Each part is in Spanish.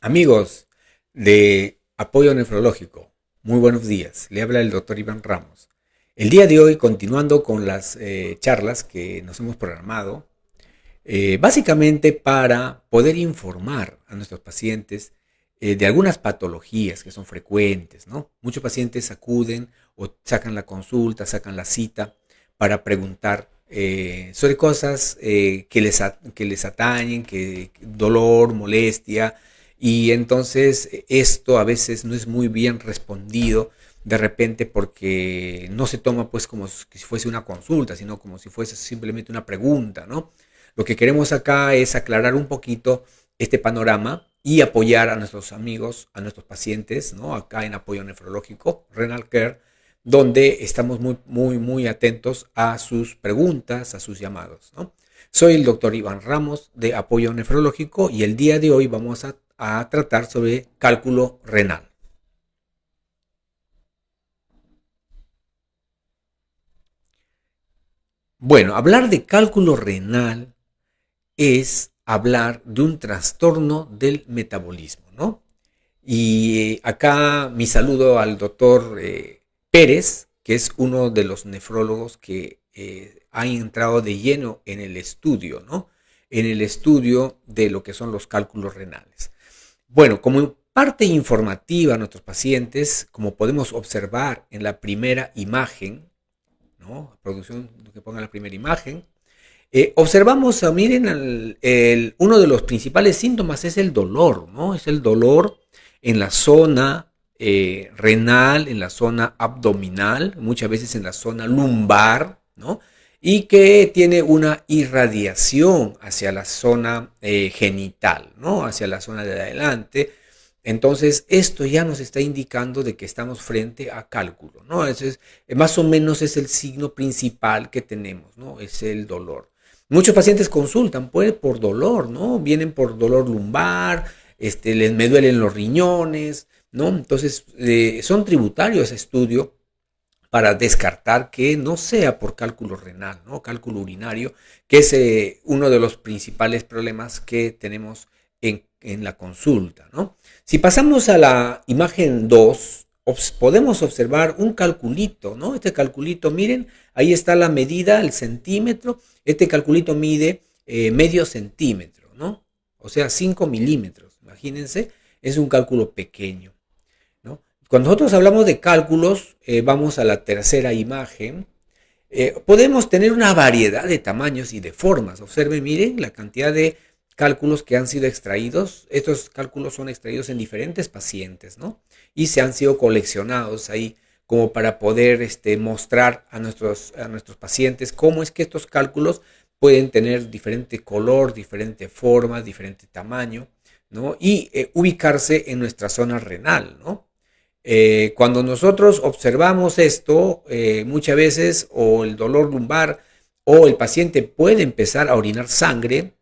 Amigos de Apoyo Nefrológico, muy buenos días. Le habla el doctor Iván Ramos. El día de hoy, continuando con las charlas que nos hemos programado, básicamente para poder informar a nuestros pacientes de algunas patologías que son frecuentes, ¿no? Muchos pacientes acuden o sacan la consulta, sacan la cita para preguntar sobre cosas que les atañen, que dolor, molestia, y entonces esto a veces no es muy bien respondido de repente porque no se toma pues como si fuese una consulta, sino como si fuese simplemente una pregunta, ¿no? Lo que queremos acá es aclarar un poquito este panorama y apoyar a nuestros amigos, a nuestros pacientes, ¿no? Acá en Apoyo Nefrológico, Renal Care, donde estamos muy atentos a sus preguntas, a sus llamados, ¿no? Soy el doctor Iván Ramos de Apoyo Nefrológico y el día de hoy vamos a tratar sobre cálculo renal. Bueno, hablar de cálculo renal es hablar de un trastorno del metabolismo, ¿no? Y acá mi saludo al doctor Pérez, que es uno de los nefrólogos que ha entrado de lleno en el estudio, ¿no? En el estudio de lo que son los cálculos renales. Bueno, como parte informativa a nuestros pacientes, como podemos observar en la primera imagen, ¿no? Producción que ponga la primera imagen, observamos, miren, uno de los principales síntomas es el dolor, ¿no? Es el dolor en la zona renal, en la zona abdominal, muchas veces en la zona lumbar, ¿no? Y que tiene una irradiación hacia la zona genital, ¿no? Hacia la zona de adelante. Entonces, esto ya nos está indicando de que estamos frente a cálculo, ¿no? Más o menos es el signo principal que tenemos, ¿no? Es el dolor. Muchos pacientes consultan pues, por dolor, ¿no? Vienen por dolor lumbar, me duelen los riñones, ¿no? Entonces, son tributarios a estudio para descartar que no sea por cálculo renal, ¿no? Cálculo urinario, que es uno de los principales problemas que tenemos en la consulta, ¿no? Si pasamos a la imagen 2, podemos observar un calculito, ¿no? Este calculito, miren, ahí está la medida, el centímetro. Este calculito mide medio centímetro, ¿no? O sea, 5 milímetros. Imagínense, es un cálculo pequeño, ¿no? Cuando nosotros hablamos de cálculos, vamos a la tercera imagen. Podemos tener una variedad de tamaños y de formas. Observen, miren la cantidad de cálculos que han sido extraídos. Estos cálculos son extraídos en diferentes pacientes, ¿no? Y se han sido coleccionados ahí como para poder mostrar a nuestros pacientes cómo es que estos cálculos pueden tener diferente color, diferente forma, diferente tamaño, ¿no? Y ubicarse en nuestra zona renal, ¿no? Cuando nosotros observamos esto, muchas veces o el dolor lumbar o el paciente puede empezar a orinar sangre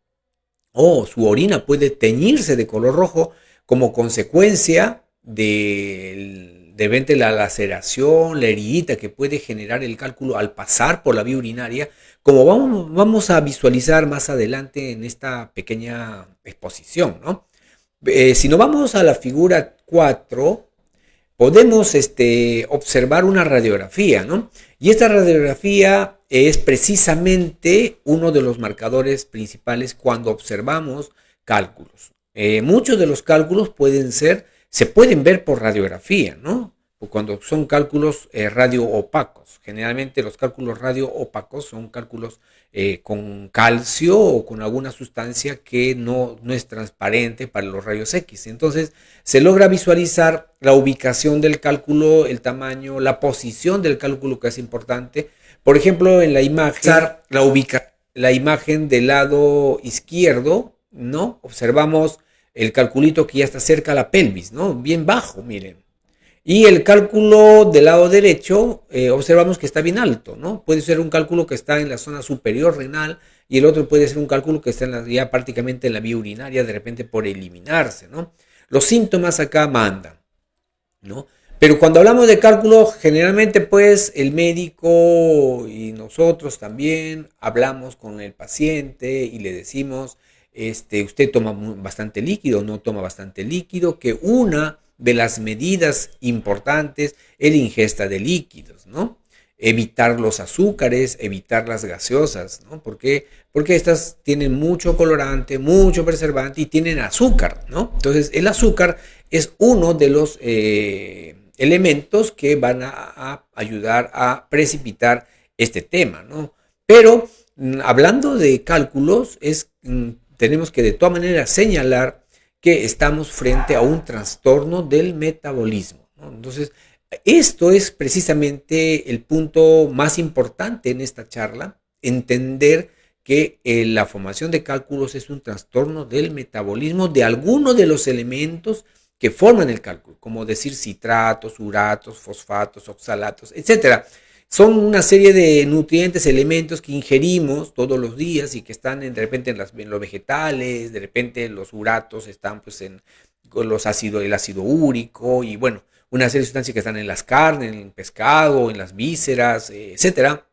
o su orina puede teñirse de color rojo como consecuencia de repente la laceración, la heridita que puede generar el cálculo al pasar por la vía urinaria, como vamos a visualizar más adelante en esta pequeña exposición, ¿no? Si nos vamos a la figura 4, podemos observar una radiografía, ¿no? Y esta radiografía es precisamente uno de los marcadores principales cuando observamos cálculos. Muchos de los cálculos se pueden ver por radiografía, ¿no? Cuando son cálculos radioopacos. Generalmente los cálculos radioopacos son cálculos con calcio o con alguna sustancia que no es transparente para los rayos X. Entonces se logra visualizar la ubicación del cálculo, el tamaño, la posición del cálculo que es importante. Por ejemplo, en la imagen, la imagen del lado izquierdo, ¿no? Observamos el calculito que ya está cerca a la pelvis, ¿no? Bien bajo, miren. Y el cálculo del lado derecho, observamos que está bien alto, ¿no? Puede ser un cálculo que está en la zona superior renal y el otro puede ser un cálculo que está ya prácticamente en la vía urinaria, de repente por eliminarse, ¿no? Los síntomas acá mandan, ¿no? Pero cuando hablamos de cálculo, generalmente pues el médico y nosotros también hablamos con el paciente y le decimos, usted toma bastante líquido, no toma bastante líquido, que una de las medidas importantes es la ingesta de líquidos, ¿no? Evitar los azúcares, evitar las gaseosas, ¿no? ¿Por qué? Porque estas tienen mucho colorante, mucho preservante y tienen azúcar, ¿no? Entonces, el azúcar es uno de los elementos que van a ayudar a precipitar este tema, ¿no? Pero hablando de cálculos, tenemos que de todas maneras señalar que estamos frente a un trastorno del metabolismo, ¿no? Entonces, esto es precisamente el punto más importante en esta charla, entender que la formación de cálculos es un trastorno del metabolismo de algunos de los elementos que forman el cálculo, como decir citratos, uratos, fosfatos, oxalatos, etcétera. Son una serie de nutrientes, elementos que ingerimos todos los días y que están de repente en los vegetales, de repente los uratos están pues con el ácido úrico y bueno, una serie de sustancias que están en las carnes, en el pescado, en las vísceras, etcétera,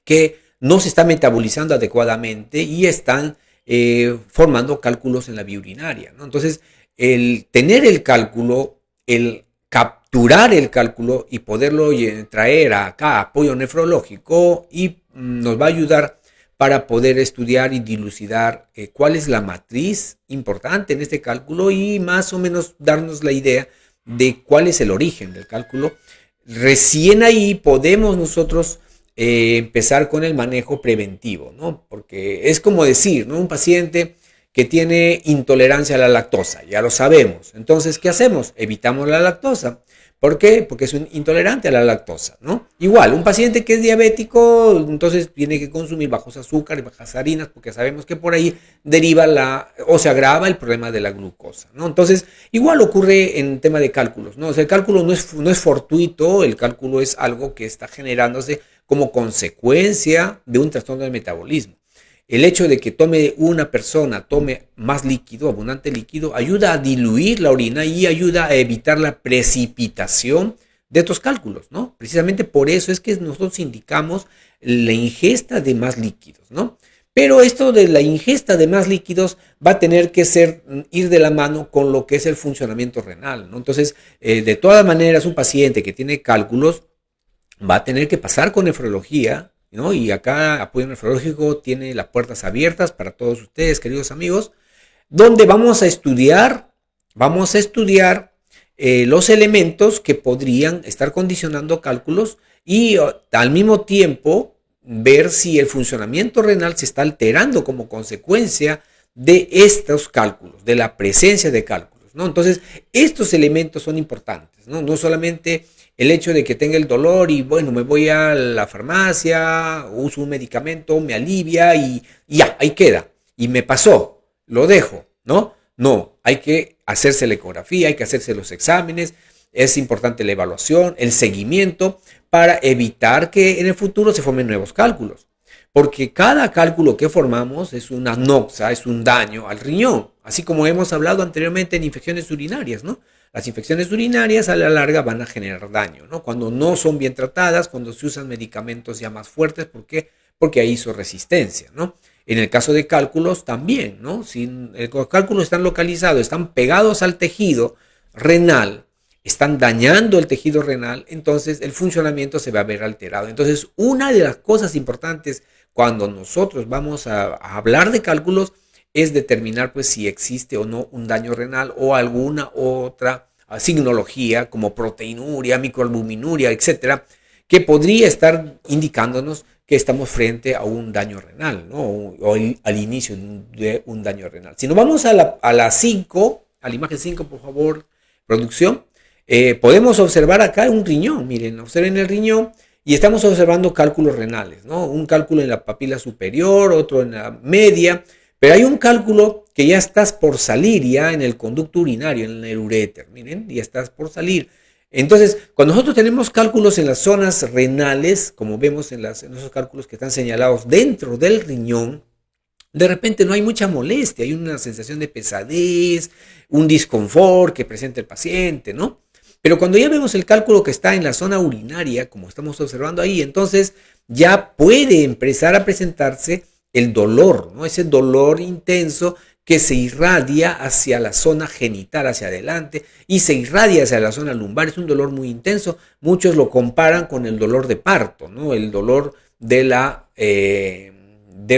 que no se están metabolizando adecuadamente y están formando cálculos en la vía urinaria, ¿no? Entonces, el tener el cálculo, el capturar el cálculo y poderlo traer acá apoyo nefrológico y nos va a ayudar para poder estudiar y dilucidar cuál es la matriz importante en este cálculo y más o menos darnos la idea de cuál es el origen del cálculo. Recién ahí podemos nosotros empezar con el manejo preventivo, ¿no? Porque es como decir, ¿no? Un paciente que tiene intolerancia a la lactosa, ya lo sabemos. Entonces, ¿qué hacemos? Evitamos la lactosa. ¿Por qué? Porque es un intolerante a la lactosa, ¿no? Igual, un paciente que es diabético, entonces tiene que consumir bajos azúcares, bajas harinas, porque sabemos que por ahí deriva o se agrava el problema de la glucosa, ¿no? Entonces, igual ocurre en tema de cálculos, ¿no? O sea, el cálculo no es fortuito, el cálculo es algo que está generándose como consecuencia de un trastorno del metabolismo. El hecho de que una persona tome más líquido, abundante líquido, ayuda a diluir la orina y ayuda a evitar la precipitación de estos cálculos, ¿no? Precisamente por eso es que nosotros indicamos la ingesta de más líquidos, ¿no? Pero esto de la ingesta de más líquidos va a tener que ir de la mano con lo que es el funcionamiento renal, ¿no? Entonces, de todas maneras, un paciente que tiene cálculos va a tener que pasar con nefrología, ¿no? Y acá Apoyo Nefrológico tiene las puertas abiertas para todos ustedes, queridos amigos, donde vamos a estudiar los elementos que podrían estar condicionando cálculos y al mismo tiempo ver si el funcionamiento renal se está alterando como consecuencia de estos cálculos, de la presencia de cálculos, ¿no? Entonces, estos elementos son importantes, ¿no? No solamente el hecho de que tenga el dolor y bueno, me voy a la farmacia, uso un medicamento, me alivia y ya, ahí queda. Y me pasó, lo dejo, ¿no? No, hay que hacerse la ecografía, hay que hacerse los exámenes, es importante la evaluación, el seguimiento para evitar que en el futuro se formen nuevos cálculos. Porque cada cálculo que formamos es una noxa, es un daño al riñón, así como hemos hablado anteriormente en infecciones urinarias, ¿no? Las infecciones urinarias a la larga van a generar daño, ¿no? Cuando no son bien tratadas, cuando se usan medicamentos ya más fuertes, ¿por qué? Porque ahí hizo resistencia, ¿no? En el caso de cálculos también, ¿no? Si los cálculos están localizados, están pegados al tejido renal, están dañando el tejido renal, entonces el funcionamiento se va a ver alterado. Entonces, una de las cosas importantes cuando nosotros vamos a hablar de cálculos es determinar pues si existe o no un daño renal o alguna otra signología como proteinuria, microalbuminuria, etcétera, que podría estar indicándonos que estamos frente a un daño renal, ¿no? O al inicio de un daño renal. Si nos vamos a la 5, a la imagen 5, por favor, producción, podemos observar acá un riñón. Miren, observen el riñón y estamos observando cálculos renales, ¿no? Un cálculo en la papila superior, otro en la media, pero hay un cálculo que ya estás por salir ya en el conducto urinario, en el uréter, miren, ya estás por salir. Entonces, cuando nosotros tenemos cálculos en las zonas renales, como vemos en esos cálculos que están señalados dentro del riñón, de repente no hay mucha molestia, hay una sensación de pesadez, un disconfort que presenta el paciente, ¿no? Pero cuando ya vemos el cálculo que está en la zona urinaria, como estamos observando ahí, entonces ya puede empezar a presentarse el dolor, ¿no? Ese dolor intenso que se irradia hacia la zona genital, hacia adelante, y se irradia hacia la zona lumbar. Es un dolor muy intenso. Muchos lo comparan con el dolor de parto, ¿no? El dolor de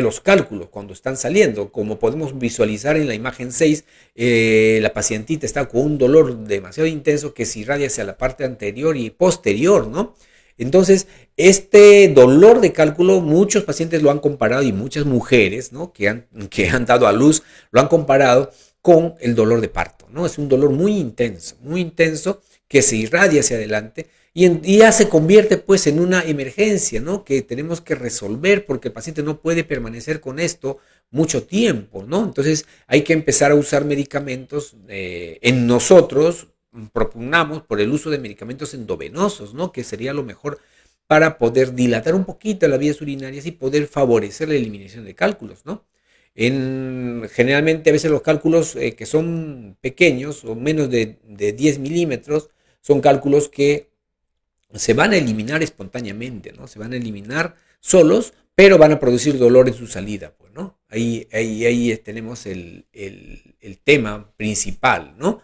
los cálculos cuando están saliendo. Como podemos visualizar en la imagen 6, la pacientita está con un dolor demasiado intenso que se irradia hacia la parte anterior y posterior, ¿no? Entonces, este dolor de cálculo, muchos pacientes lo han comparado y muchas mujeres, ¿no?, que han dado a luz, lo han comparado con el dolor de parto, ¿no? Es un dolor muy intenso que se irradia hacia adelante y ya se convierte pues en una emergencia, ¿no?, que tenemos que resolver porque el paciente no puede permanecer con esto mucho tiempo, ¿no? Entonces hay que empezar a usar medicamentos. En nosotros propugnamos por el uso de medicamentos endovenosos, ¿no?, que sería lo mejor para poder dilatar un poquito las vías urinarias y poder favorecer la eliminación de cálculos, ¿no? Generalmente a veces los cálculos que son pequeños o menos de 10 milímetros son cálculos que se van a eliminar espontáneamente, ¿no? Se van a eliminar solos, pero van a producir dolor en su salida, pues, ¿no? Ahí tenemos el tema principal, ¿no?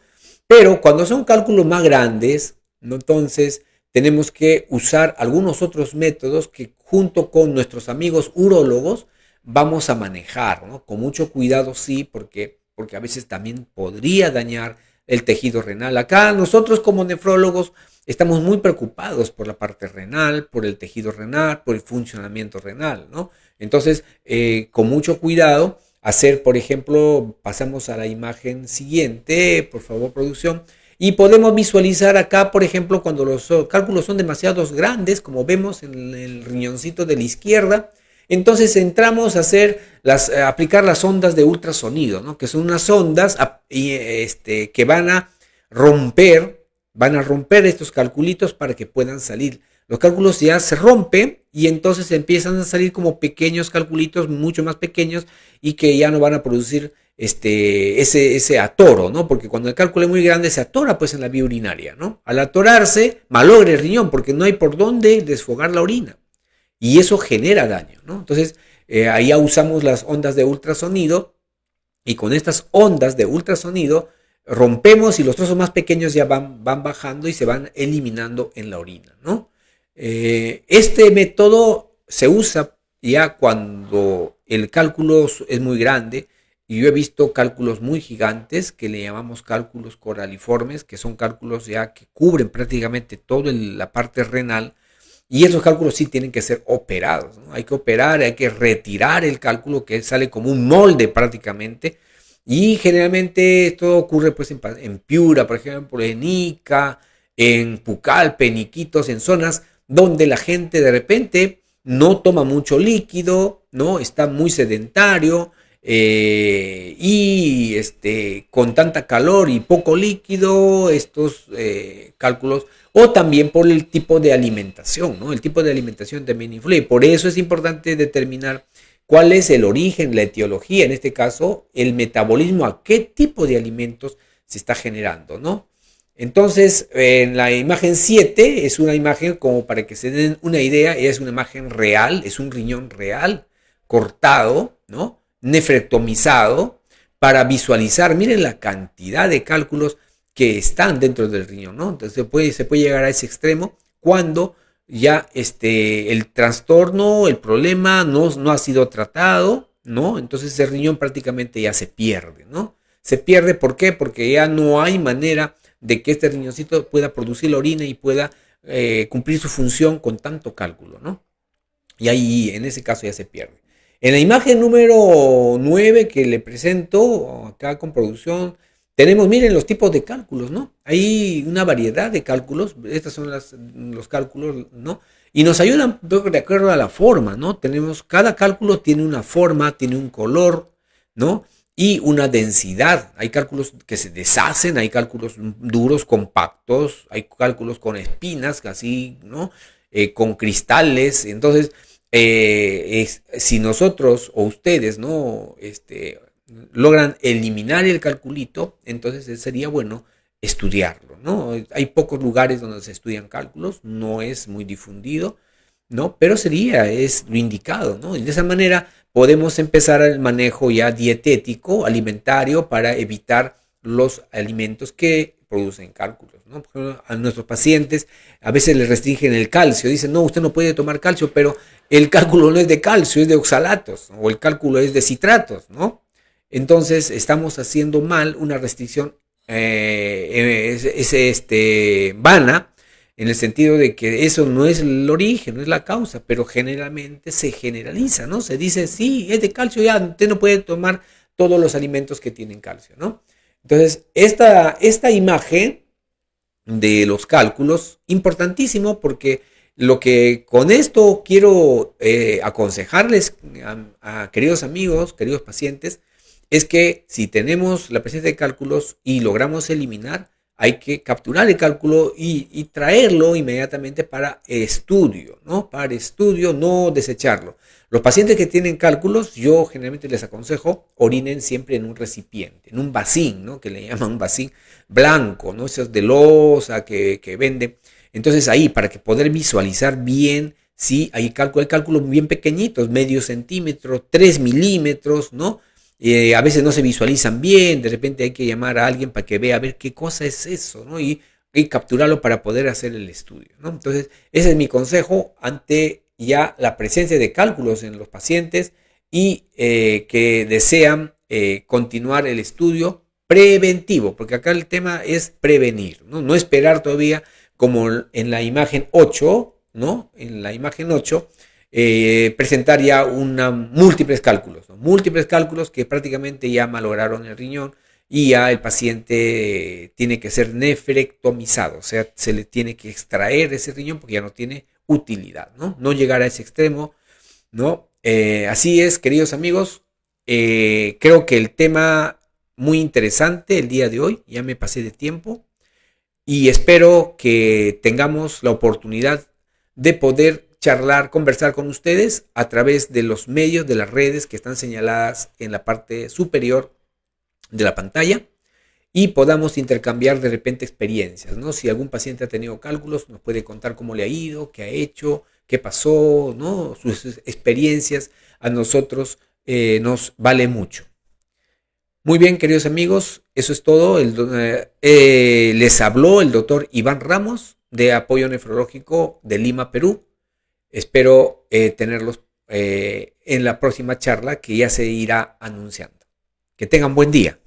Pero cuando son cálculos más grandes, ¿no?, entonces tenemos que usar algunos otros métodos que junto con nuestros amigos urólogos vamos a manejar, ¿no? Con mucho cuidado, sí, porque a veces también podría dañar el tejido renal. Acá nosotros como nefrólogos estamos muy preocupados por la parte renal, por el tejido renal, por el funcionamiento renal, ¿no? Entonces, con mucho cuidado, hacer, por ejemplo, pasamos a la imagen siguiente, por favor, producción, y podemos visualizar acá, por ejemplo, cuando los cálculos son demasiado grandes, como vemos en el riñoncito de la izquierda. Entonces entramos a aplicar las ondas de ultrasonido, ¿no?, que son unas ondas que van a romper estos calculitos para que puedan salir. Los cálculos ya se rompen y entonces empiezan a salir como pequeños calculitos mucho más pequeños y que ya no van a producir ese atoro, ¿no? Porque cuando el cálculo es muy grande se atora pues en la vía urinaria, ¿no? Al atorarse malogra el riñón porque no hay por dónde desfogar la orina. Y eso genera daño, ¿no? Entonces, ahí ya usamos las ondas de ultrasonido y con estas ondas de ultrasonido rompemos y los trozos más pequeños ya van bajando y se van eliminando en la orina, ¿no? Este método se usa ya cuando el cálculo es muy grande y yo he visto cálculos muy gigantes que le llamamos cálculos coraliformes, que son cálculos ya que cubren prácticamente toda la parte renal. Y esos cálculos sí tienen que ser operados, ¿no? Hay que operar, hay que retirar el cálculo que sale como un molde prácticamente. Y generalmente esto ocurre pues en Piura, por ejemplo, en Ica, en Pucallpa, en Iquitos, en zonas donde la gente de repente no toma mucho líquido, ¿no? Está muy sedentario y con tanta calor y poco líquido, estos cálculos, o también por el tipo de alimentación, ¿no? El tipo de alimentación también influye. Por eso es importante determinar cuál es el origen, la etiología, en este caso, el metabolismo, a qué tipo de alimentos se está generando, ¿no? Entonces, en la imagen 7 es una imagen como para que se den una idea, es una imagen real, es un riñón real, cortado, ¿no?, nefrectomizado, para visualizar, miren la cantidad de cálculos que están dentro del riñón, ¿no? Entonces se puede llegar a ese extremo cuando ya el trastorno, el problema no ha sido tratado, ¿no? Entonces el riñón prácticamente ya se pierde, ¿no? Se pierde, ¿por qué? Porque ya no hay manera de que este riñoncito pueda producir la orina y pueda cumplir su función con tanto cálculo, ¿no? Y ahí en ese caso ya se pierde. En la imagen número 9 que le presento acá con producción, tenemos, miren, los tipos de cálculos, ¿no? Hay una variedad de cálculos, estos son los cálculos, ¿no? Y nos ayudan de acuerdo a la forma, ¿no? Cada cálculo tiene una forma, tiene un color, ¿no? Y una densidad. Hay cálculos que se deshacen, hay cálculos duros, compactos, hay cálculos con espinas, así, ¿no? Con cristales. Entonces, si nosotros o ustedes, ¿no?, logran eliminar el calculito, entonces sería bueno estudiarlo, ¿no? Hay pocos lugares donde se estudian cálculos, no es muy difundido, ¿no? Pero es lo indicado, ¿no? Y de esa manera podemos empezar el manejo ya dietético, alimentario, para evitar los alimentos que producen cálculos, ¿no? Por ejemplo, a nuestros pacientes a veces les restringen el calcio, dicen, no, usted no puede tomar calcio, pero el cálculo no es de calcio, es de oxalatos, o el cálculo es de citratos, ¿no? Entonces estamos haciendo mal una restricción vana, en el sentido de que eso no es el origen, no es la causa, pero generalmente se generaliza, ¿no? Se dice, sí, es de calcio, ya usted no puede tomar todos los alimentos que tienen calcio, ¿no? Entonces, esta imagen de los cálculos, importantísimo, porque lo que con esto quiero aconsejarles a queridos amigos, queridos pacientes, es que si tenemos la presencia de cálculos y logramos eliminar, hay que capturar el cálculo y traerlo inmediatamente para estudio, ¿no? Para estudio, no desecharlo. Los pacientes que tienen cálculos, yo generalmente les aconsejo, orinen siempre en un recipiente, en un vasín, ¿no? Que le llaman un vasín blanco, ¿no? Esos de loza que venden. Entonces ahí, para que poder visualizar bien, sí, hay cálculos bien pequeñitos, medio centímetro, 3 milímetros, ¿no? A veces no se visualizan bien, de repente hay que llamar a alguien para que vea a ver qué cosa es eso, ¿no? Y capturarlo para poder hacer el estudio, ¿no? Entonces, ese es mi consejo ante ya la presencia de cálculos en los pacientes y que desean continuar el estudio preventivo, porque acá el tema es prevenir, ¿no? No esperar todavía como en la imagen 8, ¿no? En la imagen 8 presentar ya múltiples cálculos, ¿no? Múltiples cálculos que prácticamente ya malograron el riñón y ya el paciente tiene que ser nefrectomizado, o sea, se le tiene que extraer ese riñón porque ya no tiene utilidad, ¿no? No llegar a ese extremo, ¿no? Así es, queridos amigos, creo que el tema muy interesante el día de hoy, ya me pasé de tiempo y espero que tengamos la oportunidad de poder charlar, conversar con ustedes a través de los medios, de las redes que están señaladas en la parte superior de la pantalla y podamos intercambiar de repente experiencias, ¿no? Si algún paciente ha tenido cálculos, nos puede contar cómo le ha ido, qué ha hecho, qué pasó, ¿no? Sus experiencias a nosotros nos vale mucho. Muy bien, queridos amigos, eso es todo. Les habló el doctor Iván Ramos de Apoyo Nefrológico de Lima, Perú. Espero tenerlos en la próxima charla que ya se irá anunciando. Que tengan buen día.